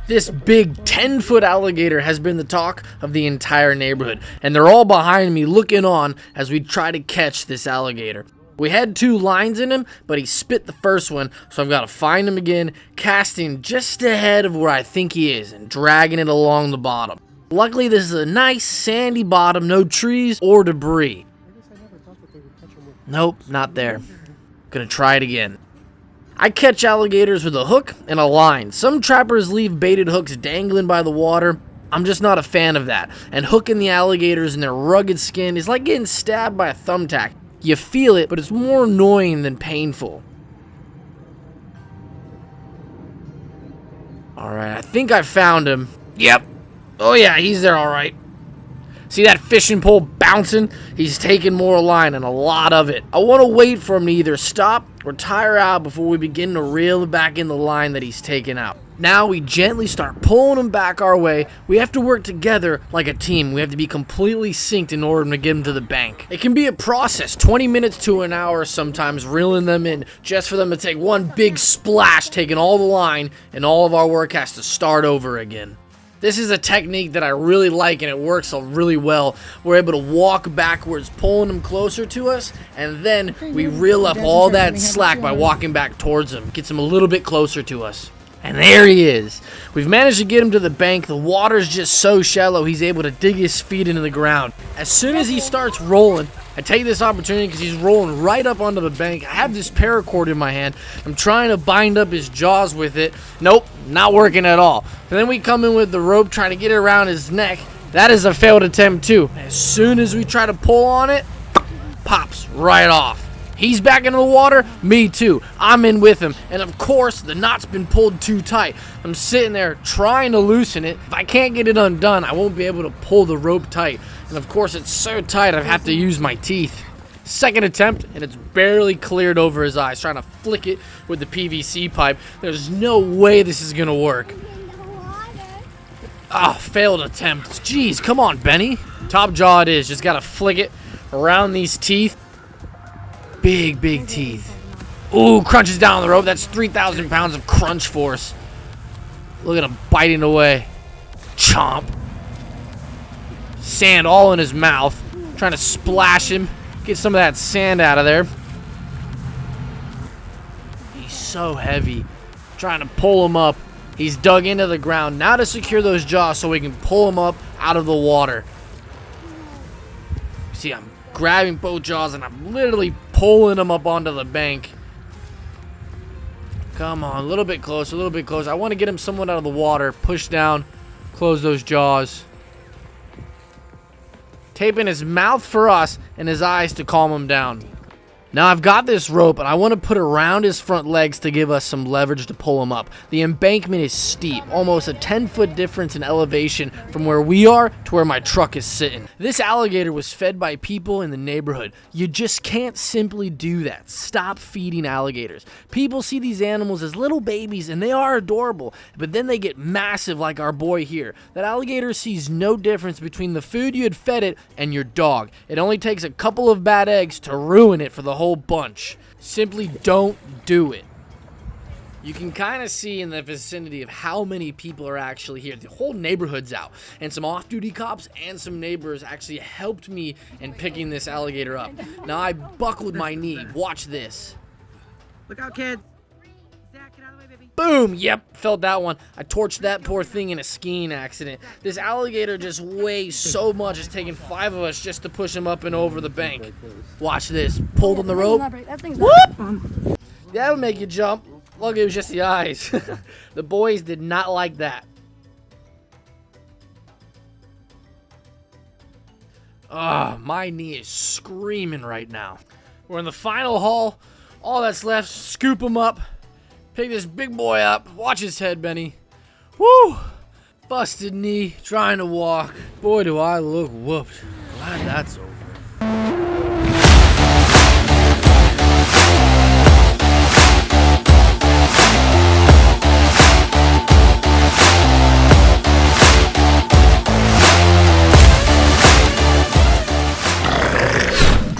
This big 10-foot alligator has been the talk of the entire neighborhood, and they're all behind me looking on as we try to catch this alligator. We had 2 lines in him, but he spit the first one, so I've got to find him again, casting just ahead of where I think he is, and dragging it along the bottom. Luckily, this is a nice sandy bottom, no trees or debris. Nope, not there. Gonna try it again. I catch alligators with a hook and a line. Some trappers leave baited hooks dangling by the water. I'm just not a fan of that. And hooking the alligators in their rugged skin is like getting stabbed by a thumbtack. You feel it, but it's more annoying than painful. Alright, I think I found him. Yep. Oh yeah, he's there alright. See that fishing pole bouncing? He's taking more line, and a lot of it. I want to wait for him to either stop or tire out before we begin to reel back in the line that he's taken out. Now we gently start pulling him back our way. We have to work together like a team. We have to be completely synced in order to get him to the bank. It can be a process, 20 minutes to an hour sometimes, reeling them in just for them to take one big splash, taking all the line, and all of our work has to start over again. This is a technique that I really like, and it works really well. We're able to walk backwards, pulling them closer to us, and then we reel up all that slack by walking back towards him. Gets him a little bit closer to us. And there he is. We've managed to get him to the bank. The water's just so shallow, he's able to dig his feet into the ground. As soon as he starts rolling, I take this opportunity because he's rolling right up onto the bank. I have this paracord in my hand. I'm trying to bind up his jaws with it. Nope, not working at all. And then we come in with the rope trying to get it around his neck. That is a failed attempt too. As soon as we try to pull on it, pops right off. He's back into the water, me too. I'm in with him, and of course the knot's been pulled too tight. I'm sitting there trying to loosen it. If I can't get it undone, I won't be able to pull the rope tight. And of course it's so tight I have to use my teeth. Second attempt, and it's barely cleared over his eyes. Trying to flick it with the PVC pipe. There's no way this is gonna work. Ah, failed attempt. Jeez, come on, Benny. Top jaw it is. Just gotta flick it around these teeth. Big teeth. Ooh, crunches down on the rope. That's 3,000 pounds of crunch force. Look at him biting away. Chomp. Sand all in his mouth. Trying to splash him. Get some of that sand out of there. He's so heavy. Trying to pull him up. He's dug into the ground. Now to secure those jaws so we can pull him up out of the water. See, I'm grabbing both jaws and I'm literally pulling him up onto the bank. Come on, a little bit closer, a little bit closer. I want to get him somewhat out of the water. Push down, close those jaws. Taping his mouth for us and his eyes to calm him down. Now I've got this rope and I want to put it around his front legs to give us some leverage to pull him up. The embankment is steep, almost a 10-foot difference in elevation from where we are to where my truck is sitting. This alligator was fed by people in the neighborhood. You just can't simply do that. Stop feeding alligators. People see these animals as little babies and they are adorable, but then they get massive like our boy here. That alligator sees no difference between the food you had fed it and your dog. It only takes a couple of bad eggs to ruin it for the whole bunch. Simply don't do it. You can kind of see in the vicinity of how many people are actually here. The whole neighborhood's out, and some off-duty cops and some neighbors actually helped me in picking this alligator up. Now I buckled my knee. Watch this. Look out, kids. Zach, get out of the way, baby. Boom! Yep, felt that one. I torched that poor thing in a skiing accident. This alligator just weighs so much, it's taken 5 of us just to push him up and over the bank. Watch this. Pulled on the rope. Whoop! That'll make you jump. Look, it was just the eyes. The boys did not like that. My knee is screaming right now. We're in the final haul. All that's left, scoop him up. Pick this big boy up. Watch his head, Benny. Woo! Busted knee, trying to walk. Boy, do I look whooped. Glad that's over.